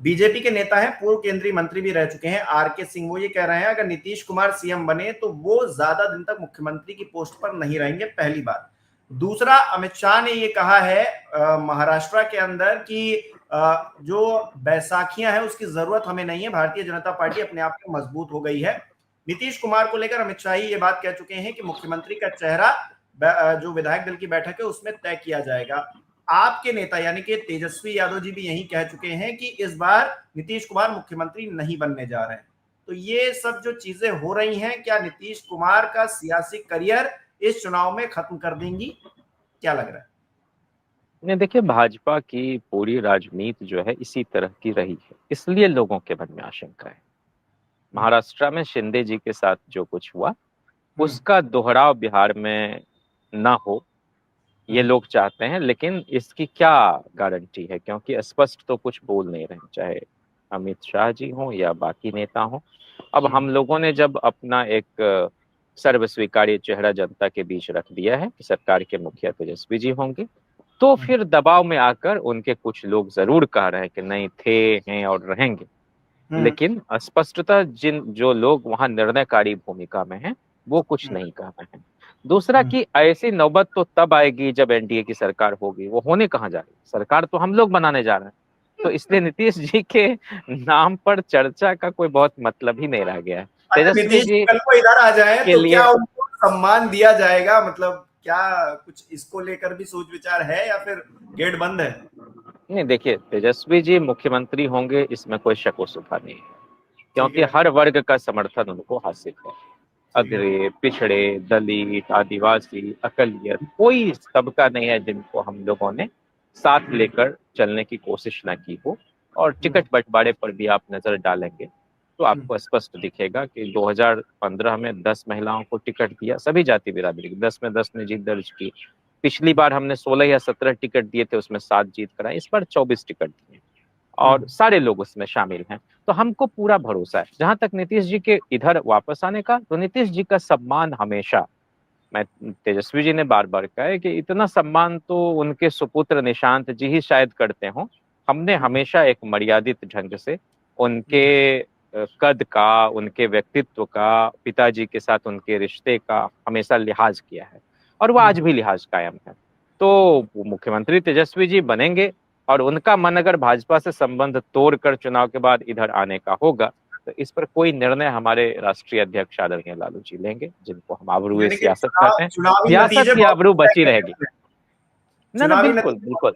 BJP के नेता हैं, पूर्व केंद्रीय मंत्री भी रह चुके हैं, आर.के. सिंह। वो ये कह रहे हैं अगर नीतीश कुमार सीएम बने तो वो ज्यादा दिन तक मुख्यमंत्री की पोस्ट पर नहीं रहेंगे, पहली बात। दूसरा, अमित शाह ने ये कहा है महाराष्ट्र के अंदर कि जो बैसाखियां हैं उसकी जरूरत हमें नहीं है, भारतीय जनता पार्टी अपने आप में मजबूत हो गई है। नीतीश कुमार को लेकर अमित शाह ये बात कह चुके हैं कि मुख्यमंत्री का चेहरा जो विधायक दल की बैठक है उसमें तय किया जाएगा। आपके नेता यानी कि तेजस्वी यादव जी भी यही कह चुके हैं कि इस बार नीतीश कुमार मुख्यमंत्री नहीं बनने जा रहे हैं। तो ये सब जो चीजें हो रही हैं, क्या नीतीश कुमार का सियासी करियर इस चुनाव में खत्म कर देंगी, क्या लग रहा है? नहीं, देखिए, भाजपा की पूरी राजनीति जो है इसी तरह की रही है, इसलिए लोगों के मन में आशंका है। महाराष्ट्र में शिंदे जी के साथ जो कुछ हुआ उसका दोहराव बिहार में ना हो, ये लोग चाहते हैं। लेकिन इसकी क्या गारंटी है, क्योंकि स्पष्ट तो कुछ बोल नहीं रहे, चाहे अमित शाह जी हों या बाकी नेता हों। अब हम लोगों ने जब अपना एक सर्वस्वीकार्य चेहरा जनता के बीच रख दिया है कि सरकार के मुखिया तेजस्वी जी होंगे, तो फिर दबाव में आकर उनके कुछ लोग जरूर कह रहे हैं कि नहीं, थे, हैं और रहेंगे। लेकिन स्पष्टतः जो लोग वहां निर्णयकारी भूमिका में हैं वो कुछ नहीं कह रहे हैं। दूसरा कि ऐसी नौबत तो तब आएगी जब एनडीए की सरकार होगी, वो होने कहाँ जा रही, सरकार तो हम लोग बनाने जा रहे हैं। तो इसलिए नीतीश जी के नाम पर चर्चा का कोई बहुत मतलब ही नहीं रह गया है। अच्छा, तेजस्वी नीतीश जी कल को इधर आ जाए के तो लिए क्या उनको सम्मान दिया जाएगा? मतलब क्या कुछ इसको लेकर भी सोच विचार है या फिर गेट बंद है? नहीं, देखिए, तेजस्वी जी मुख्यमंत्री होंगे इसमें कोई शक व शुबा नहीं है, ठीक क्योंकि है। हर वर्ग का समर्थन उनको हासिल है। ठीक है। अग्रे, पिछड़े, दलित, आदिवासी, अकलियत, कोई तबका नहीं है जिनको हम लोगों ने साथ लेकर चलने की कोशिश ना की हो। और टिकट बंटवारे पर भी आप नजर डालेंगे तो आपको स्पष्ट दिखेगा कि 2015 में 10 महिलाओं को टिकट दिया, सभी जाति बिरादरी की, 10 में 10 ने जीत दर्ज की। पिछली बार हमने 16 या 17 टिकट दिए थे, उसमें 7 जीत कराए, इस बार 24 टिकट दिए और सारे लोग उसमें शामिल हैं। तो हमको पूरा भरोसा है। जहां तक नीतीश जी के इधर वापस आने का, तो नीतीश जी का सम्मान हमेशा, मैं तेजस्वी जी ने बार बार कहा है कि इतना सम्मान तो उनके सुपुत्र निशांत जी ही शायद करते हों। हमने हमेशा एक मर्यादित ढंग से उनके कद का, उनके व्यक्तित्व का, पिताजी के साथ उनके रिश्ते का हमेशा लिहाज किया है और वो आज भी लिहाज कायम है। तो मुख्यमंत्री तेजस्वी जी बनेंगे और उनका मन अगर भाजपा से संबंध तोड़कर चुनाव के बाद इधर आने का होगा तो इस पर कोई निर्णय हमारे राष्ट्रीय अध्यक्ष आदरणीय लालू जी लेंगे, जिनको हम आबरूए यानी कि सियासत कहते हैं। चुनावी सियासत नतीजे की बहुत आबरू तय बची रहेगी। करेंगे। ना ना, चुनावी बिल्कुल नतीजे बिल्कुल।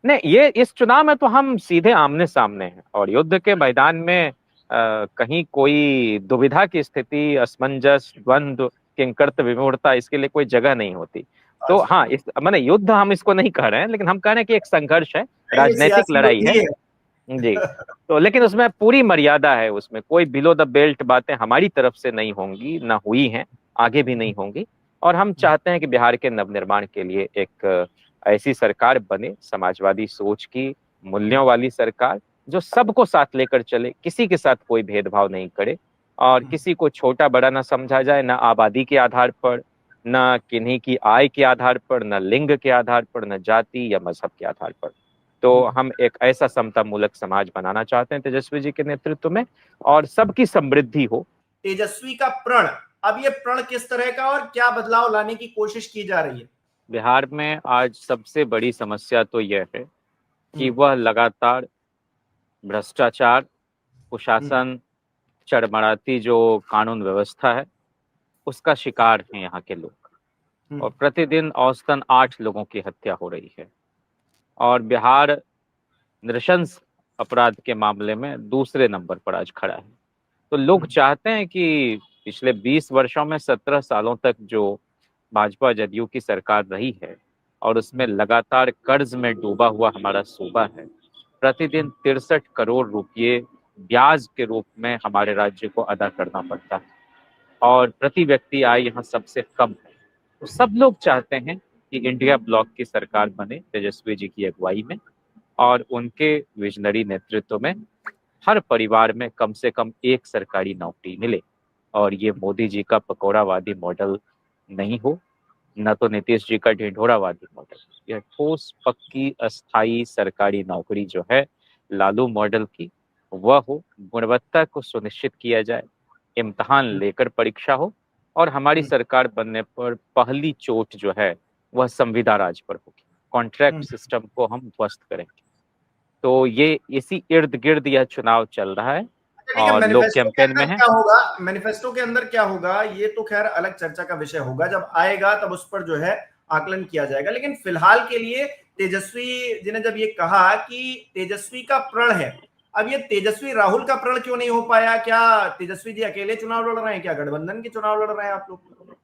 नहीं, ये इस चुनाव में तो हम सीधे आमने सामने हैं और युद्ध के मैदान में कहीं कोई दुविधा की स्थिति, असमंजस, द्वंद्व, किंकर्त विमूढ़ता, इसके लिए कोई जगह नहीं होती। तो अच्छा। हाँ, इस माने युद्ध हम इसको नहीं कह रहे हैं, लेकिन हम कह रहे हैं कि एक संघर्ष है, नहीं, ये राजनीतिक सियासी लड़ाई युद्ध है। ही है। जी। तो लेकिन उसमें पूरी मर्यादा है, उसमें कोई बिलो द बेल्ट बातें हमारी तरफ से नहीं होंगी, ना हुई हैं, आगे भी नहीं होंगी। और हम चाहते हैं कि बिहार के नवनिर्माण के लिए एक ऐसी सरकार बने, समाजवादी सोच की, मूल्यों वाली सरकार, जो सबको साथ लेकर चले, किसी के साथ कोई भेदभाव नहीं करे और किसी को छोटा बड़ा ना समझा जाए, ना आबादी के आधार पर, ना किन्हीं की आय के आधार पर, ना लिंग के आधार पर, ना जाति या मजहब के आधार पर। तो हम एक ऐसा समता मूलक समाज बनाना चाहते हैं तेजस्वी जी के नेतृत्व में, और सबकी समृद्धि हो। तेजस्वी का प्रण, अब ये प्रण किस तरह का और क्या बदलाव लाने की कोशिश की जा रही है? बिहार में आज सबसे बड़ी समस्या तो यह है कि वह लगातार भ्रष्टाचार, कुशासन, चरमराती जो कानून व्यवस्था है उसका शिकार हैं यहाँ के लोग। और प्रतिदिन औसतन 8 लोगों की हत्या हो रही है और बिहार नृशंस अपराध के मामले में दूसरे नंबर पर आज खड़ा है। तो लोग चाहते हैं कि पिछले 20 वर्षों में 17 सालों तक जो भाजपा जदयू की सरकार रही है और उसमें लगातार कर्ज में डूबा हुआ हमारा सूबा है, प्रतिदिन 63 करोड़ रुपये ब्याज के रूप में हमारे राज्य को अदा करना पड़ता है और प्रति व्यक्ति आय यहाँ सबसे कम है। तो सब लोग चाहते हैं कि इंडिया ब्लॉक की सरकार बने तेजस्वी जी की अगुवाई में और उनके विजनरी नेतृत्व में हर परिवार में कम से कम एक सरकारी नौकरी मिले और ये मोदी जी का पकौड़ावादी मॉडल नहीं हो, न तो नीतीश जी का ढिंढोरावादी मॉडल। यह ठोस, पक्की, अस्थाई सरकारी नौकरी जो है लालू मॉडल की वह हो, गुणवत्ता को सुनिश्चित किया जाए, इम्तिहान लेकर परीक्षा हो, और हमारी सरकार बनने पर पहली चोट जो है वह संविदा राज पर होगी। कॉन्ट्रैक्ट सिस्टम को हम ध्वस्त करेंगे। तो ये इसी इर्द गिर्द यह चुनाव चल रहा है ठीक है, और लोग मैनिफेस्टो के कैंपेन में अंदर हैं। क्या होगा, मैनिफेस्टो के अंदर क्या होगा, ये तो खैर अलग चर्चा का विषय होगा, जब आएगा तब उस पर जो है आकलन किया जाएगा। लेकिन फिलहाल के लिए तेजस्वी जी ने जब ये कहा कि तेजस्वी का प्रण है, अब ये तेजस्वी राहुल का प्रण क्यों नहीं हो पाया? क्या तेजस्वी जी अकेले चुनाव लड़ रहे हैं? क्या गठबंधन के चुनाव लड़ रहे हैं आप लोग?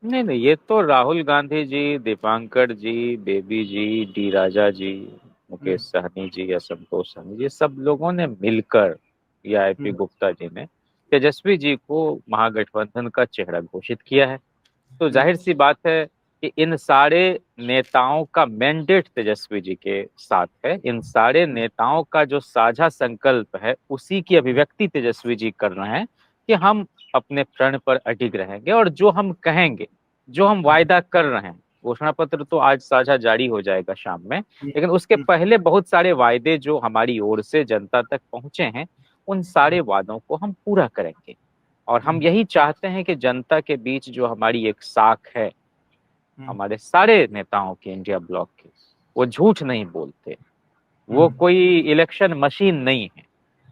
नहीं नहीं, ये तो राहुल गांधी जी, दीपांकर जी, बेबी जी, डी राजा जी, मुकेश सहनी जी या संतोष सहनी जी, सब लोगों ने मिलकर, या आईपी गुप्ता जी ने तेजस्वी जी को महागठबंधन का चेहरा घोषित किया है। तो जाहिर सी बात है कि इन सारे नेताओं का मैंडेट तेजस्वी जी के साथ है। इन सारे नेताओं का जो साझा संकल्प है उसी की अभिव्यक्ति तेजस्वी जी कर रहे हैं कि हम अपने प्रण पर अडिग रहेंगे, और जो हम कहेंगे, जो हम वायदा कर रहे हैं, घोषणा पत्र तो आज साझा जारी हो जाएगा शाम में, लेकिन उसके पहले बहुत सारे वायदे जो हमारी ओर से जनता तक पहुंचे हैं, उन सारे वादों को हम पूरा करेंगे। और हम यही चाहते हैं कि जनता के बीच जो हमारी एक साख है, हमारे सारे नेताओं के, इंडिया ब्लॉक के, वो झूठ नहीं बोलते, वो कोई इलेक्शन मशीन नहीं है,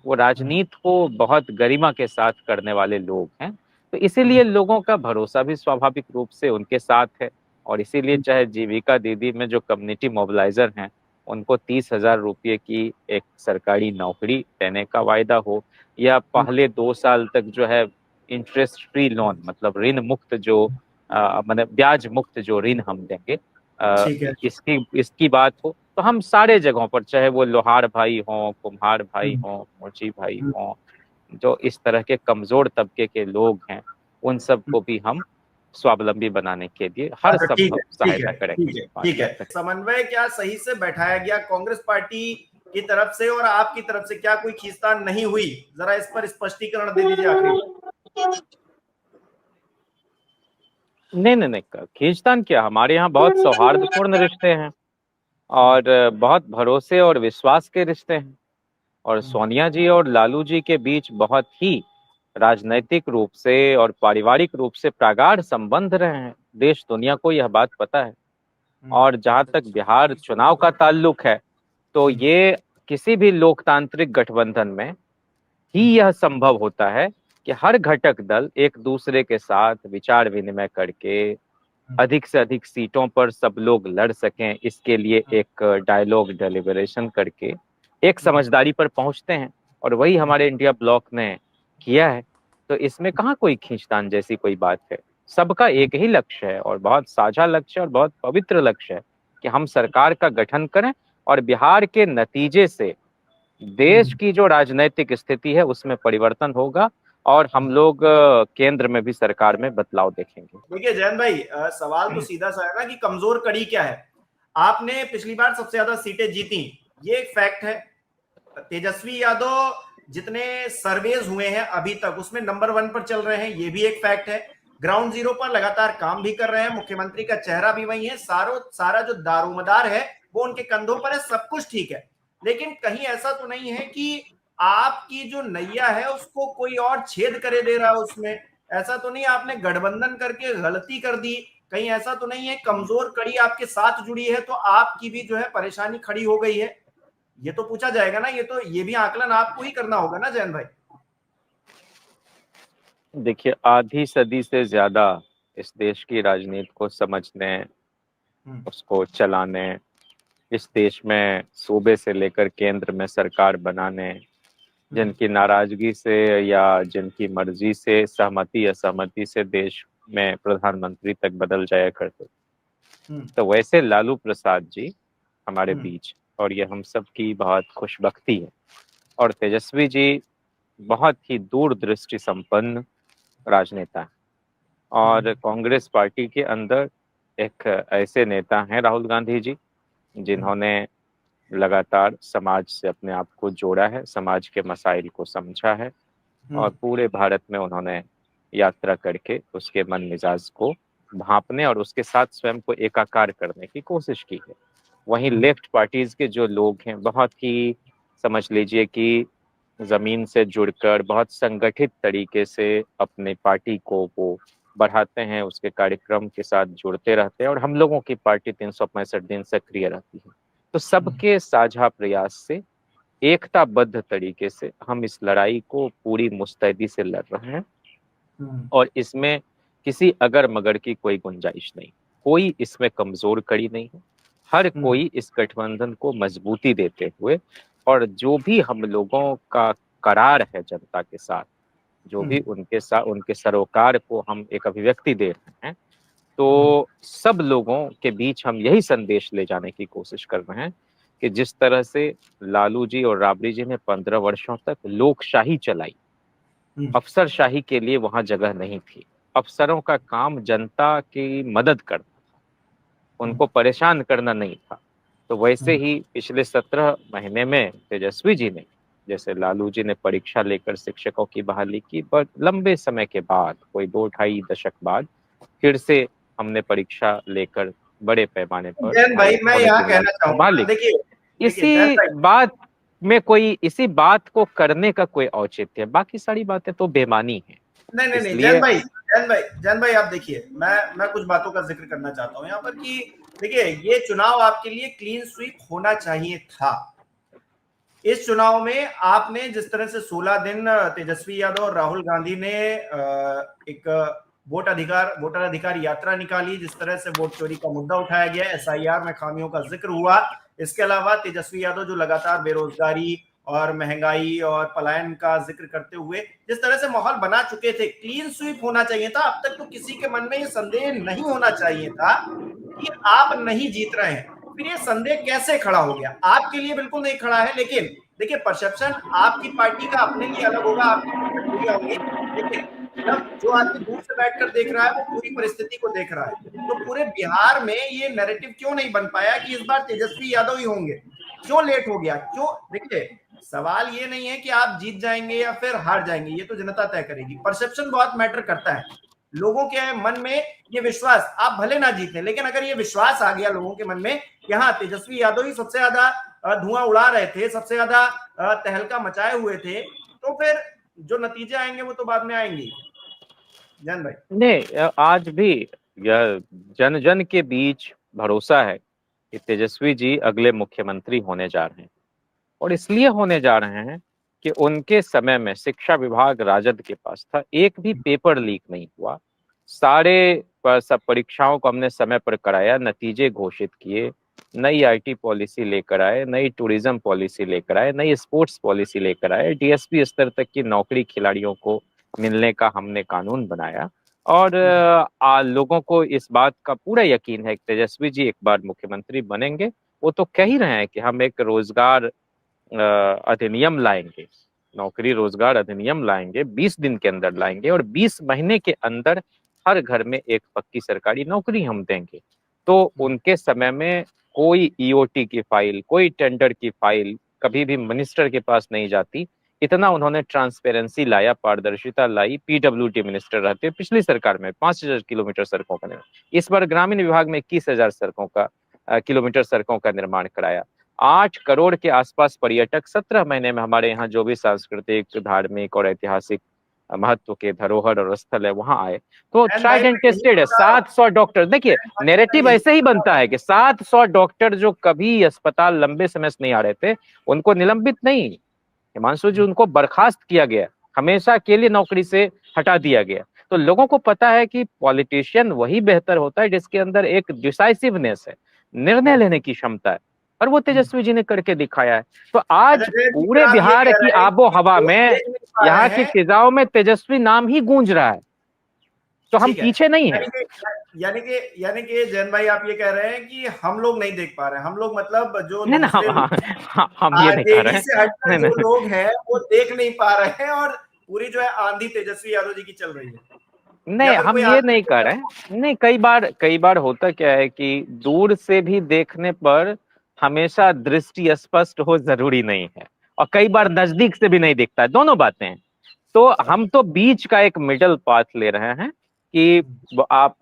वो राजनीति को बहुत गरिमा के साथ करने वाले लोग हैं। तो इसीलिए लोगों का भरोसा भी स्वाभाविक रूप से उनके साथ है। और इसीलिए चाहे जीविका दीदी में जो कम्युनिटी मोबिलाइजर हैं, उनको 30,000 रुपये की एक सरकारी नौकरी देने का वायदा हो, या पहले 2 साल तक जो है इंटरेस्ट फ्री लोन, मतलब ऋण मुक्त जो मतलब ब्याज मुक्त जो ऋण हम देंगे, ठीक है। इसकी इसकी बात हो, तो हम सारे जगहों पर, चाहे वो लोहार भाई हों, कुम्हार भाई हों, मोची भाई हों, जो इस तरह के कमजोर तबके के लोग हैं, उन सबको भी हम स्वावलंबी बनाने के लिए हर अच्छा, ठीक संभव है, ठीक सहायता है, करेंगे। ठीक है, ठीक है। करेंगे। समन्वय क्या सही से बैठाया गया कांग्रेस पार्टी की तरफ से और आपकी तरफ से? क्या कोई खींचतान नहीं हुई? जरा इस पर स्पष्टीकरण दे दीजिए आखिरी बार। नहीं नहीं नहीं, खींचतान क्या, हमारे यहाँ बहुत सौहार्दपूर्ण रिश्ते हैं, और बहुत भरोसे और विश्वास के रिश्ते हैं। और सोनिया जी और लालू जी के बीच बहुत ही राजनैतिक रूप से और पारिवारिक रूप से प्रगाढ़ संबंध रहे हैं। देश दुनिया को यह बात पता है। और जहां तक बिहार चुनाव का ताल्लुक है, तो ये किसी भी लोकतांत्रिक गठबंधन में ही यह संभव होता है कि हर घटक दल एक दूसरे के साथ विचार विनिमय करके अधिक से अधिक सीटों पर सब लोग लड़ सकें, इसके लिए एक डायलॉग डेलिब्रेशन करके एक समझदारी पर पहुंचते हैं। और वही हमारे इंडिया ब्लॉक ने किया है। तो इसमें कहाँ कोई खींचतान जैसी कोई बात है। सबका एक ही लक्ष्य है, और बहुत साझा लक्ष्य है, और बहुत पवित्र लक्ष्य है कि हम सरकार का गठन करें, और बिहार के नतीजे से देश की जो राजनैतिक स्थिति है उसमें परिवर्तन होगा, और हम लोग केंद्र में भी सरकार में बदलाव देखेंगे। देखिए जयंत भाई, सवाल तो सीधा सा है ना कि कमजोर कड़ी क्या है। आपने पिछली बार सबसे ज्यादा सीटें जीती, ये एक फैक्ट है। तेजस्वी यादव जितने सर्वेज हुए हैं अभी तक उसमें नंबर 1 पर चल रहे हैं, ये भी एक फैक्ट है। ग्राउंड जीरो पर लगातार काम भी कर रहे हैं, मुख्यमंत्री का चेहरा भी वही है, सारा जो दारोमदार है वो उनके कंधों पर है, सब कुछ ठीक है। लेकिन कहीं ऐसा तो नहीं है कि आपकी जो नैया है उसको कोई और छेद करे दे रहा है उसमें? ऐसा तो नहीं आपने गठबंधन करके गलती कर दी? कहीं ऐसा तो नहीं है कमजोर कड़ी आपके साथ जुड़ी है तो आपकी भी जो है परेशानी खड़ी हो गई है? ये तो पूछा जाएगा ना, ये भी आकलन आपको ही करना होगा ना जैन भाई। देखिए, आधी सदी से ज्यादा इस देश की राजनीति को समझने, उसको चलाने, इस देश में सूबे से लेकर केंद्र में सरकार बनाने, जिनकी नाराजगी से या जिनकी मर्जी से, सहमति असहमति से देश में प्रधानमंत्री तक बदल जाया करते, तो वैसे लालू प्रसाद जी हमारे बीच, और ये हम सब की बहुत खुशबख्ती है। और तेजस्वी जी बहुत ही दूरदृष्टि संपन्न राजनेता है। और कांग्रेस पार्टी के अंदर एक ऐसे नेता हैं राहुल गांधी जी, जिन्होंने लगातार समाज से अपने आप को जोड़ा है, समाज के मसाइल को समझा है, और पूरे भारत में उन्होंने यात्रा करके उसके मन मिजाज को भांपने और उसके साथ स्वयं को एकाकार करने की कोशिश की है। वहीं लेफ्ट पार्टीज के जो लोग हैं बहुत ही समझ लीजिए कि जमीन से जुड़कर बहुत संगठित तरीके से अपने पार्टी को वो बढ़ाते हैं, उसके कार्यक्रम के साथ जुड़ते रहते हैं, और हम लोगों की पार्टी 365 दिन सक्रिय रहती है। तो सबके साझा प्रयास से एकताबद्ध तरीके से हम इस लड़ाई को पूरी मुस्तैदी से लड़ रहे हैं, और इसमें किसी अगर मगर की कोई गुंजाइश नहीं, कोई इसमें कमजोर कड़ी नहीं है। हर कोई इस गठबंधन को मजबूती देते हुए, और जो भी हम लोगों का करार है जनता के साथ, जो भी उनके साथ उनके सरोकार को हम एक अभिव्यक्ति दे रहे हैं, तो सब लोगों के बीच हम यही संदेश ले जाने की कोशिश कर रहे हैं कि जिस तरह से लालू जी और राबड़ी जी ने 15 वर्षों तक लोकशाही चलाई, अफसरशाही के लिए वहां जगह नहीं थी। अफसरों का काम जनता की मदद करना, उनको परेशान करना नहीं था। तो वैसे ही पिछले 17 महीने में तेजस्वी जी ने, जैसे लालू जी ने परीक्षा लेकर शिक्षकों की बहाली की, पर लंबे समय के बाद, कोई 2-2.5 दशक बाद, फिर से हमने परीक्षा लेकर बड़े पैमाने पर जैन भाई मैं यहाँ कहना चाहूंगा, बहाली। देखिए जैन इसी भाई, बात में कोई, इसी बात को करने का कोई औचित्य है, बाकी सारी बातें तो बेमानी है। नहीं इसलिए जैन भाई आप देखिए, मैं कुछ बातों का जिक्र करना चाहता हूँ यहाँ पर कि देखिए ये चुनाव आपके लिए क्लीन स्वीप होना चाहिए था। इस चुनाव में आपने जिस तरह से 16 दिन तेजस्वी यादव और राहुल गांधी ने एक वोटर अधिकार यात्रा निकाली, जिस तरह से वोट चोरी का मुद्दा उठाया गया, एसआईआर में खामियों का जिक्र हुआ, इसके अलावा तेजस्वी यादव जो लगातार बेरोजगारी और महंगाई और पलायन का जिक्र करते हुए जिस तरह से माहौल बना चुके थे, क्लीन स्वीप होना चाहिए था। अब तक तो किसी के मन में ये संदेह नहीं होना चाहिए था कि आप नहीं जीत रहे हैं। फिर ये संदेह कैसे खड़ा हो गया? आपके लिए बिल्कुल नहीं खड़ा है, लेकिन देखिए परसेप्शन आपकी पार्टी का अपने लिए अलग होगा, आपकी प्रक्रिया होगी, लेकिन जब जो आदमी दूर से बैठकर देख रहा है वो पूरी परिस्थिति को देख रहा है। तो पूरे बिहार में ये नैरेटिव क्यों नहीं बन पाया कि इस बार तेजस्वी यादव ही होंगे? क्यों लेट हो गया? क्यों? देखिए सवाल ये नहीं है कि आप जीत जाएंगे या फिर हार जाएंगे, ये तो जनता तय करेगी। परसेप्शन बहुत मैटर करता है। लोगों के मन में ये विश्वास, आप भले ना जीते, लेकिन अगर ये विश्वास आ गया लोगों के मन में कि हाँ तेजस्वी यादव ही सबसे ज्यादा धुआं उड़ा रहे थे, सबसे ज्यादा तहलका मचाए हुए थे, तो फिर जो नतीजे आएंगे वो तो बाद में आएंगे। जान भाई नहीं, आज भी यह जन जन के बीच भरोसा है कि तेजस्वी जी अगले मुख्यमंत्री होने जा रहे हैं, और इसलिए होने जा रहे हैं कि उनके समय में शिक्षा विभाग राजद के पास था, एक भी पेपर लीक नहीं हुआ, सारे सब परीक्षाओं को हमने समय पर कराया, नतीजे घोषित किए, नई आईटी पॉलिसी लेकर आए, नई टूरिज्म पॉलिसी लेकर आए, नई स्पोर्ट्स पॉलिसी लेकर आए, डीएसपी स्तर तक की नौकरी खिलाड़ियों को मिलने का हमने कानून बनाया। और लोगों को इस बात का पूरा यकीन है कि तेजस्वी जी एक बार मुख्यमंत्री बनेंगे। वो तो कह ही रहे हैं कि हम एक रोजगार अधिनियम लाएंगे, नौकरी रोजगार अधिनियम लाएंगे, 20 दिन के अंदर लाएंगे, और 20 महीने के अंदर हर घर में एक पक्की सरकारी नौकरी हम देंगे। तो उनके समय में कोई ईओटी की फाइल, कोई टेंडर की फाइल कभी भी मिनिस्टर के पास नहीं जाती। इतना उन्होंने ट्रांसपेरेंसी लाया, पारदर्शिता लाई। पीडब्ल्यूडी मिनिस्टर रहते पिछली सरकार में 5,000 किलोमीटर सड़कों का निर्माण, इस बार ग्रामीण विभाग में 21,000 किलोमीटर सड़कों का निर्माण कराया। 8 करोड़ के आसपास पर्यटक 17 महीने में हमारे यहाँ जो भी सांस्कृतिक, धार्मिक और ऐतिहासिक महत्व के धरोहर और स्थल है वहां आए। तो ट्राइड एंड टेस्टेड है। 700 डॉक्टर, देखिए नैरेटिव ऐसे ही बनता है कि 700 डॉक्टर जो कभी अस्पताल लंबे समय से नहीं आ रहे थे, उनको निलंबित नहीं, हिमांशु जी, उनको बर्खास्त किया गया, हमेशा के लिए नौकरी से हटा दिया गया। तो लोगों को पता है कि पॉलिटिशियन वही बेहतर होता है जिसके अंदर एक डिसाइसिवनेस है, निर्णय लेने की क्षमता है, और वो तेजस्वी जी ने करके दिखाया है। तो आज पूरे बिहार की आबो हवा में, यहाँ की फिजाओं में तेजस्वी नाम ही गूंज रहा है, तो हम पीछे नहीं है। यानी कि जैन भाई आप ये कह रहे हैं कि हम लोग नहीं देख पा रहे हैं, हम लोग मतलब जो नहीं ना, हम ये नहीं कह रहे हैं, से हटकर जो लोग हैं वो देख नहीं पा रहे हैं, और पूरी जो है आंधी तेजस्वी यादव जी की चल रही है। नहीं, हम ये नहीं कर रहे हैं। नहीं, कई बार होता क्या है कि दूर से भी देखने पर हमेशा दृष्टि स्पष्ट हो जरूरी नहीं है, और कई बार नजदीक से भी नहीं दिखता है, दोनों बातें हैं। तो हम तो बीच का एक मिडल पाथ ले रहे हैं कि आप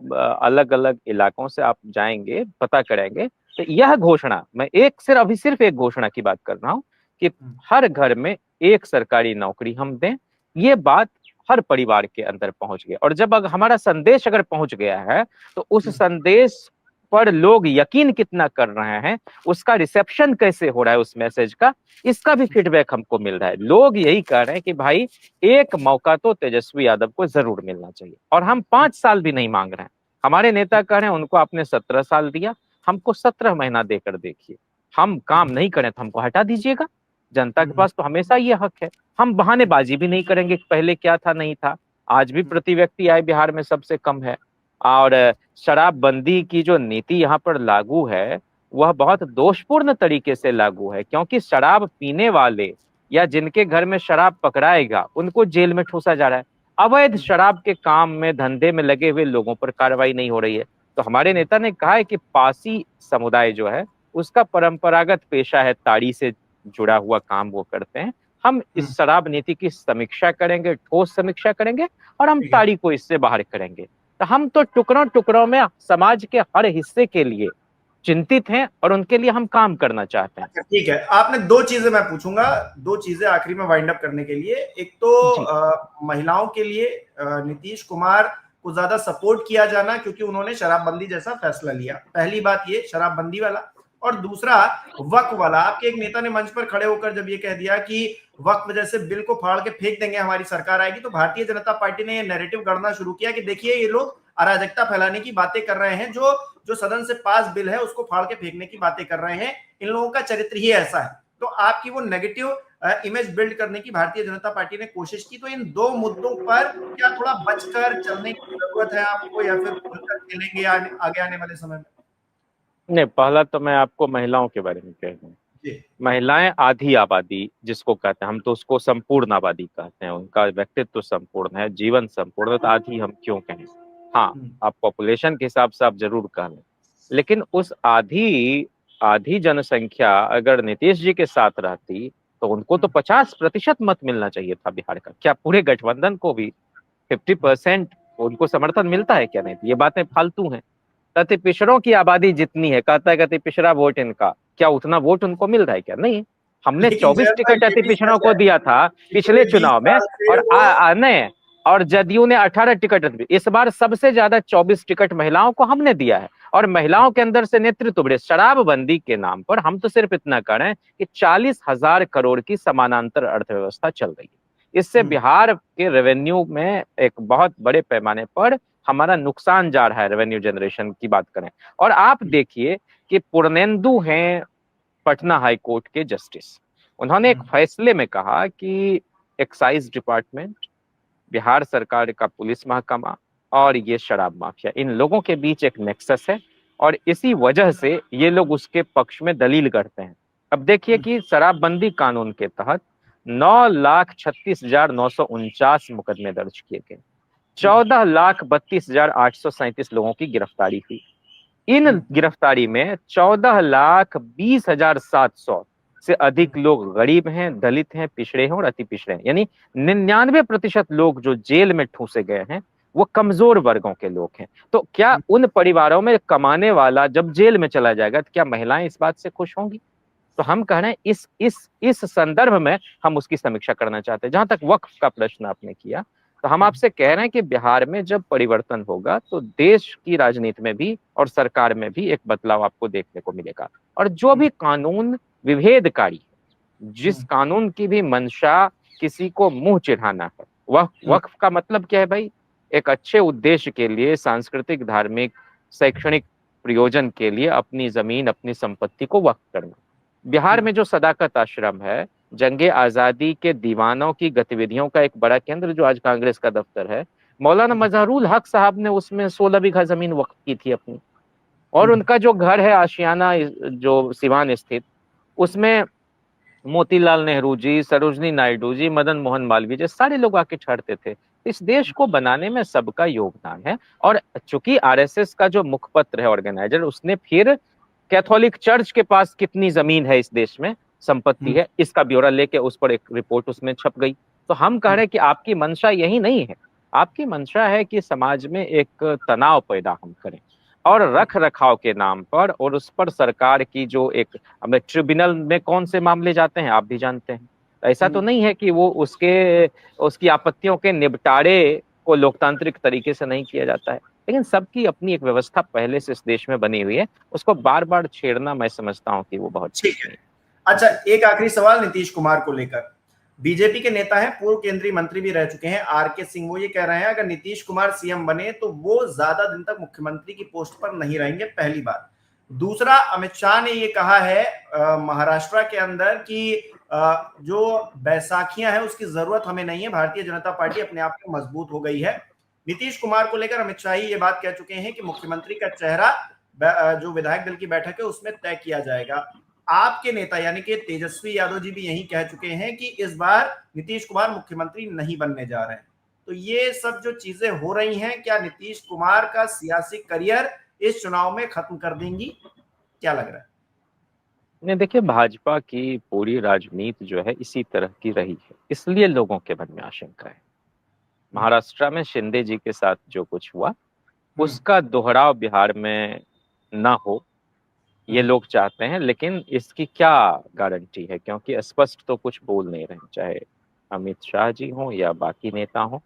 अलग अलग इलाकों से आप जाएंगे, पता करेंगे। तो यह घोषणा, मैं सिर्फ एक घोषणा की बात कर रहा हूँ कि हर घर में एक सरकारी नौकरी हम दें। ये बात हर परिवार के अंदर पहुंच गया, और जब हमारा संदेश अगर पहुंच गया है तो उस संदेश पर लोग यकीन कितना कर रहे हैं, उसका रिसेप्शन कैसे हो रहा है उस मैसेज का, इसका भी फीडबैक हमको मिल रहा है। लोग यही कह रहे हैं कि भाई एक मौका तो तेजस्वी यादव को जरूर मिलना चाहिए, और हम 5 साल भी नहीं मांग रहे हैं। हमारे नेता कह रहे हैं उनको आपने 17 साल दिया, हमको 17 महीना देकर देखिए। हम काम नहीं करें तो हमको हटा दीजिएगा, जनता के पास तो हमेशा ये हक है। हम बहानेबाजी भी नहीं करेंगे कि पहले क्या था नहीं था। आज भी प्रति व्यक्ति आय बिहार में सबसे कम है, और शराबबंदी की जो नीति यहाँ पर लागू है वह बहुत दोषपूर्ण तरीके से लागू है, क्योंकि शराब पीने वाले या जिनके घर में शराब पकड़ाएगा उनको जेल में ठूसा जा रहा है। अवैध शराब के काम में धंधे में लगे हुए लोगों पर कार्रवाई नहीं हो रही है। तो हमारे नेता ने कहा है कि पासी समुदाय जो है उसका परंपरागत पेशा है, ताड़ी से जुड़ा हुआ काम वो करते हैं। हम इस शराब नीति की समीक्षा करेंगे, ठोस समीक्षा करेंगे, और हम ताड़ी को इससे बाहर करेंगे। तो हम तो टुकड़ों टुकड़ों में समाज के हर हिस्से के लिए चिंतित हैं और उनके लिए हम काम करना चाहते हैं। ठीक है, आपने दो चीजें मैं पूछूंगा, दो चीजें आखिरी में वाइंड अप करने के लिए। एक तो महिलाओं के लिए नीतीश कुमार को ज्यादा सपोर्ट किया जाना क्योंकि उन्होंने शराबबंदी जैसा फैसला लिया, पहली बात ये शराबबंदी वाला। और दूसरा वक्फ वाला, आपके एक नेता ने मंच पर खड़े होकर जब ये कह दिया कि वक्फ जैसे बिल को फाड़ के फेंक देंगे हमारी सरकार आएगी, तो भारतीय जनता पार्टी ने ये नैरेटिव गढ़ना शुरू किया कि देखिए ये लोग अराजकता फैलाने की बातें कर रहे हैं, जो जो सदन से पास बिल है उसको फाड़ के फेंकने की बातें कर रहे हैं, इन लोगों का चरित्र ही ऐसा है। तो आपकी वो नेगेटिव इमेज बिल्ड करने की भारतीय जनता पार्टी ने कोशिश की। तो इन दो मुद्दों पर क्या थोड़ा बचकर चलने की जरूरत है आपको, या फिर खुलकर खेलेंगे आगे आने वाले समय में? नहीं, पहला तो मैं आपको महिलाओं के बारे में कह दूं। महिलाएं आधी आबादी जिसको कहते हैं, हम तो उसको संपूर्ण आबादी कहते हैं, उनका व्यक्तित्व संपूर्ण है, जीवन संपूर्ण है, तो आधी हम क्यों कहें। हाँ, आप पॉपुलेशन के हिसाब से आप जरूर कह लें, लेकिन उस आधी जनसंख्या अगर नीतीश जी के साथ रहती तो उनको तो 50% मत मिलना चाहिए था बिहार का। क्या पूरे गठबंधन को भी 50% उनको समर्थन मिलता है क्या? नहीं, ये बातें फालतू हैं। अति पिछड़ों की आबादी जितनी है, कहता है कि अति पिछड़ा वोट इनका, क्या उतना वोट उनको मिल रहा है क्या? नहीं। हमने 24 टिकट अति पिछड़ों को दिया था पिछले चुनाव में, और आने और जदयू ने 18 टिकट। इस बार सबसे ज्यादा 24 टिकट महिलाओं को हमने दिया है, और महिलाओं के अंदर से नेतृत्व बढ़े। शराबबंदी के नाम पर हम तो सिर्फ इतना करें कि 40,000 करोड़ की समानांतर अर्थव्यवस्था चल रही है। इससे बिहार के रेवेन्यू में एक बहुत बड़े पैमाने पर हमारा नुकसान जा रहा है, रेवेन्यू जनरेशन की बात करें। और आप देखिए कि पूर्णेंदु हैं पटना हाई कोर्ट के जस्टिस, उन्होंने एक फैसले में कहा कि एक्साइज डिपार्टमेंट, बिहार सरकार का पुलिस महकमा और ये शराब माफिया, इन लोगों के बीच एक नेक्सस है, और इसी वजह से ये लोग उसके पक्ष में दलील करते हैं। अब देखिए कि शराबबंदी कानून के तहत 9,36,949 मुकदमे दर्ज किए गए, 14,32,837 लोगों की गिरफ्तारी हुई। इन गिरफ्तारी में 14,20,700 से अधिक लोग गरीब हैं, दलित हैं, पिछड़े हैं और अति पिछड़े हैं। यानी 99% लोग जो जेल में ठूसे गए हैं वो कमजोर वर्गों के लोग हैं। तो क्या उन परिवारों में कमाने वाला जब जेल में चला जाएगा तो क्या महिलाएं इस बात से खुश होंगी? तो हम कह रहे हैं इस संदर्भ में हम उसकी समीक्षा करना चाहते हैं। जहां तक वक्फ का प्रश्न आपने किया, तो हम आपसे कह रहे हैं कि बिहार में जब परिवर्तन होगा तो देश की राजनीति में भी और सरकार में भी एक बदलाव आपको देखने को मिलेगा। और जो भी कानून विभेदकारी, जिस कानून की भी मंशा किसी को मुंह चिढ़ाना है, वक्फ का मतलब क्या है भाई? एक अच्छे उद्देश्य के लिए, सांस्कृतिक, धार्मिक, शैक्षणिक प्रयोजन के लिए अपनी जमीन, अपनी संपत्ति को वक्फ करना। बिहार में जो सदाकत आश्रम है, जंगे आजादी के दीवानों की गतिविधियों का एक बड़ा केंद्र जो आज कांग्रेस का दफ्तर है, मौलाना मजहरुल हक साहब ने उसमें 16 बीघा जमीन वक्फ की थी अपनी। और उनका जो घर है आशियाना जो सिवान स्थित, उसमें मोतीलाल नेहरू जी, सरोजनी नायडू जी, मदन मोहन मालवीय जी, सारे लोग आके ठहरते थे। इस देश को बनाने में सबका योगदान है। और चूंकि आरएसएस का जो मुखपत्र है ऑर्गेनाइजर, उसने फिर कैथोलिक चर्च के पास कितनी जमीन है इस देश में, संपत्ति है, इसका ब्यौरा लेके उस पर एक रिपोर्ट उसमें छप गई। तो हम कह रहे हैं कि आपकी मंशा यही नहीं है, आपकी मंशा है कि समाज में एक तनाव पैदा हम करें। और रख रखाव के नाम पर, और उस पर सरकार की जो एक, हमें ट्रिब्यूनल में कौन से मामले जाते हैं आप भी जानते हैं। ऐसा तो नहीं है कि वो उसकी आपत्तियों के निपटारे को लोकतांत्रिक तरीके से नहीं किया जाता है, लेकिन सबकी अपनी एक व्यवस्था पहले से इस देश में बनी हुई है, उसको बार बार छेड़ना मैं समझता हूँ कि वो बहुत ठीक ठीक है। नहीं। अच्छा, एक आखिरी सवाल नीतीश कुमार को लेकर। बीजेपी के नेता हैं, पूर्व केंद्रीय मंत्री भी रह चुके हैं, आर के सिंह, वो ये कह रहे हैं अगर नीतीश कुमार सीएम बने तो वो ज्यादा दिन तक मुख्यमंत्री की पोस्ट पर नहीं रहेंगे, पहली बात। दूसरा, अमित शाह ने ये कहा है महाराष्ट्र के अंदर कि जो बैसाखियां हैं उसकी जरूरत हमें नहीं है, भारतीय जनता पार्टी अपने आप में मजबूत हो गई है। नीतीश कुमार को लेकर अमित शाह ये बात कह चुके हैं कि मुख्यमंत्री का चेहरा जो विधायक दल की बैठक है उसमें तय किया जाएगा। आपके नेता यानी कि तेजस्वी यादव जी भी यही कह चुके हैं कि इस बार नीतीश कुमार मुख्यमंत्री नहीं बनने जा रहे हैं। तो ये सब जो चीजें हो रही हैं, क्या नीतीश कुमार का सियासी करियर इस चुनाव में खत्म कर देंगी, क्या लग रहा है? नहीं, देखिए, भाजपा की पूरी राजनीति जो है इसी तरह की रही है, इसलिए लोगों के मन में आशंका है। महाराष्ट्र में शिंदे जी के साथ जो कुछ हुआ उसका दोहराव बिहार में ना हो, ये लोग चाहते हैं, लेकिन इसकी क्या गारंटी है, क्योंकि स्पष्ट तो कुछ बोल नहीं रहे, चाहे अमित शाह जी हों या बाकी नेता हों।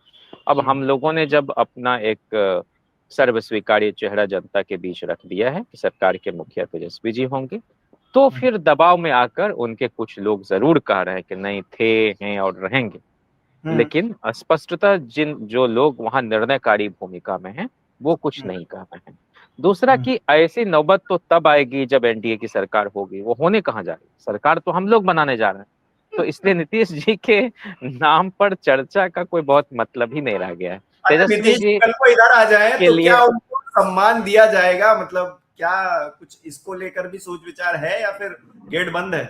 अब हम लोगों ने जब अपना एक सर्वस्वीकार्य चेहरा जनता के बीच रख दिया है कि सरकार के मुखिया तेजस्वी जी होंगे, तो फिर दबाव में आकर उनके कुछ लोग जरूर कह रहे हैं कि नहीं, थे, हैं और रहेंगे। लेकिन स्पष्टता जिन जो लोग वहां निर्णयकारी भूमिका में हैं वो कुछ नहीं कह रहे हैं। दूसरा कि ऐसी नौबत तो तब आएगी जब एनडीए की सरकार होगी, वो होने कहाँ जा रही है, सरकार तो हम लोग बनाने जा रहे हैं। तो इसलिए नीतीश जी के नाम पर चर्चा का कोई बहुत मतलब ही नहीं रह गया है। अच्छा, तेजस्वी नीतीश जी कल को इधर आ जाए के तो लिए, क्या उनको सम्मान दिया जाएगा? मतलब क्या कुछ इसको लेकर भी सोच विचार है या फिर गेट बंद है?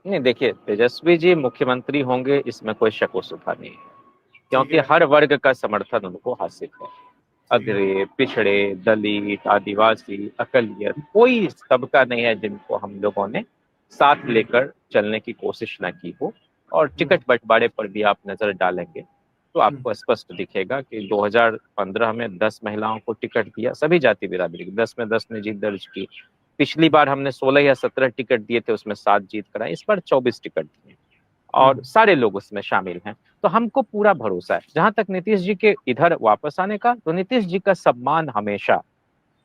नहीं, देखिए, तेजस्वी जी मुख्यमंत्री होंगे इसमें कोई शक व शुबा नहीं है, ठीक क्योंकि है। हर वर्ग का समर्थन उनको हासिल है। ठीक है। अग्रे, पिछड़े, दलित, आदिवासी, अकलियत, कोई तबका नहीं है जिनको हम लोगों ने साथ लेकर चलने की कोशिश ना की हो। और टिकट बंटवारे पर भी आप नजर डालेंगे तो आपको स्पष्ट दिखेगा कि 2015 में 10 महिलाओं को टिकट दिया, सभी जाति बिरादरी, 10 में 10 ने जीत दर्ज की। पिछली बार हमने 16 या 17 टिकट दिए थे, उसमें 7 जीत कराए, इस बार 24 टिकट दिए और सारे लोग उसमें शामिल हैं। तो हमको पूरा भरोसा है। जहां तक नीतीश जी के इधर वापस आने का, तो नीतीश जी का सम्मान हमेशा,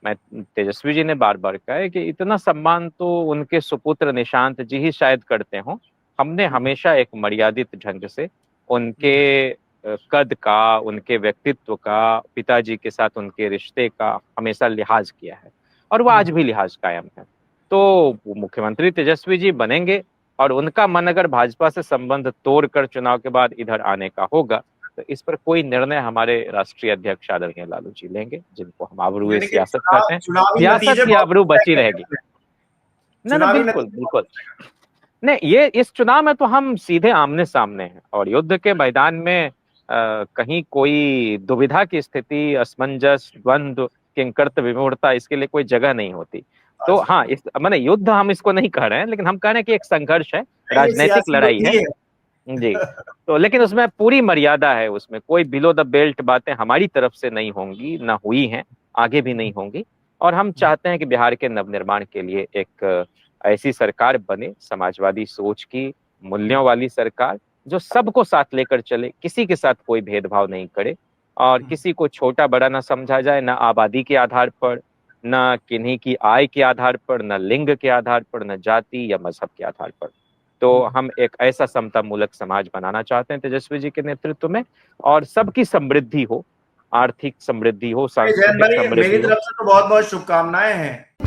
मैं, तेजस्वी जी ने बार बार कहा है कि इतना सम्मान तो उनके सुपुत्र निशांत जी ही शायद करते हों। हमने हमेशा एक मर्यादित ढंग से उनके कद का, उनके व्यक्तित्व का, पिताजी के साथ उनके रिश्ते का हमेशा लिहाज किया है, और वो आज भी लिहाज कायम है। तो मुख्यमंत्री तेजस्वी जी बनेंगे, और उनका मन अगर भाजपा से संबंध तोड़कर चुनाव के बाद इधर आने का होगा, तो इस पर कोई निर्णय हमारे राष्ट्रीय अध्यक्ष आदरणीय लालू जी लेंगे, जिनको हम आबरूए यानी कि सियासत कहते हैं। चुनावी सियासत नतीजे की बहुत आबरू कुछ तय बची रहेगी। करेंगे। ना चुनावी बिल्कुल नतीजे बहुत बिल्कुल। कुछ तय करेंगे। नहीं, ये इस चुनाव में तो हम सीधे आमने सामने हैं, और युद्ध के मैदान में कहीं कोई दुविधा की स्थिति, असमंजस, द्वंद्व, किंकर्त विमूढ़ता, इसके लिए कोई जगह नहीं होती। तो अच्छा। हाँ, इस माने युद्ध हम इसको नहीं कह रहे हैं, लेकिन हम कह रहे हैं कि एक संघर्ष है, नहीं, ये राजनीतिक सियासी लड़ाई युद्ध है। ही है। जी। तो लेकिन उसमें पूरी मर्यादा है, उसमें कोई बिलो द बेल्ट बातें हमारी तरफ से नहीं होंगी, ना हुई हैं, आगे भी नहीं होंगी। और हम चाहते हैं कि बिहार के नवनिर्माण के लिए एक ऐसी सरकार बने, समाजवादी सोच की, मूल्यों वाली सरकार, जो सबको साथ लेकर चले, किसी के साथ कोई भेदभाव नहीं करे, और किसी को छोटा बड़ा ना समझा जाए, ना आबादी के आधार पर, ना किन्हीं की आय के आधार पर, ना लिंग के आधार पर, ना जाति या मजहब के आधार पर। तो हम एक ऐसा समतामूलक समाज बनाना चाहते हैं तेजस्वी जी के नेतृत्व में, और सबकी समृद्धि हो, आर्थिक समृद्धि हो, जैन सांस्कृतिक भाई, समृद्धि मेरी हो। तरफ से तो बहुत बहुत शुभकामनाएं हैं।